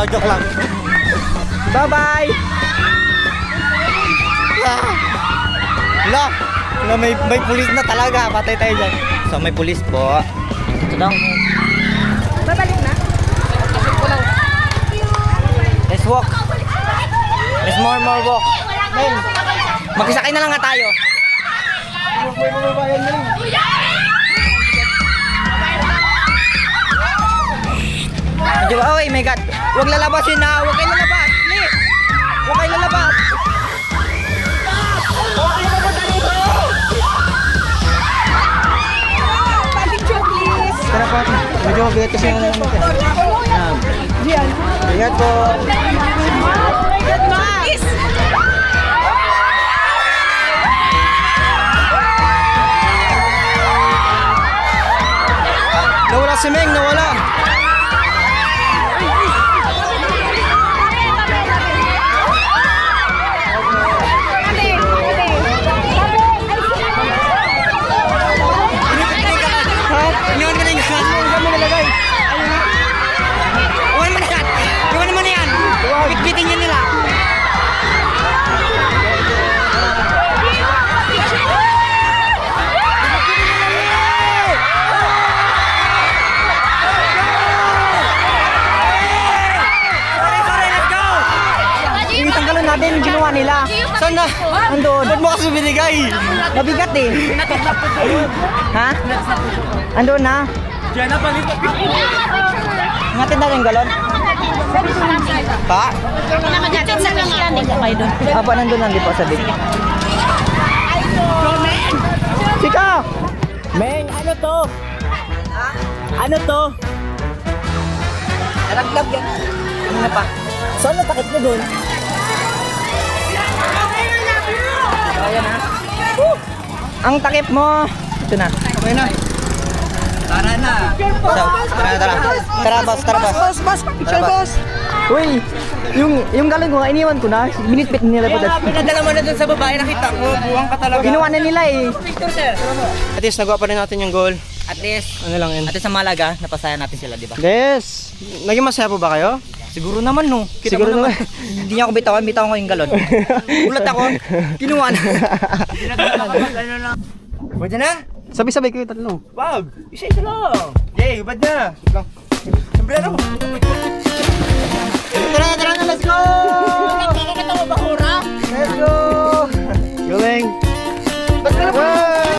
Joke lang. Bye-bye! Wala, may pulis na talaga. Patay tayo dyan. So, may pulis po. Ito daw. Babalik na? Let's walk. Let's more walk. Makisakay na lang nga tayo. Oh my God. Huwag lalabasin na. Huwag kayo lalabas. Please. Huwag kayo lalabas. Picture please. Tara po. Medyo mabigat kasi yung ingat po. Please. Nawala si Meng. Nawala. Iniwan mo na yung shot. Iniwan mo nalagay. Iwan mo na shot. Iwan mo na yan. Bitbitin yun nila. Sorry, let's go. Tanggalin natin yung ginawa nila. Saan na? Andun. Ba't mo kasi binigay? Mabigat eh. Ha? Andun na. Diyan na palipat. Ngatin na yung galon. Pa? Apa nandun lang di po sa big. Sika! Meng, ano to? Ha? Ano to? Nalaglag yan. Ano na pa? Saan natakit mo dun? Ayan ha. Ang takip mo. Ito na. Okay na. Tara na. Tara boss. Picture boss! Uy, yung galing ko, iniwan ko na. Binitbit nila po dati. Pinadala mo na dun sa babae, nakita ko, buwang ka talaga. Ginawa na nila eh. Picture sir! At least nagawa pa rin natin yung goal. At least, Ano lang yun? sa Malaga, napasaya natin sila, di ba? Yes. Naging masaya po ba kayo? Siguro naman no. Kita Siguro mo naman. Hindi niya ako bitawan ko yung galon. Ulat ako, kinuha na. Pwede na? Sabay-sabay kayo tatlo. Wag, isa-isa lang. Yay, hubad na. Sombrero. Tara na, let's go!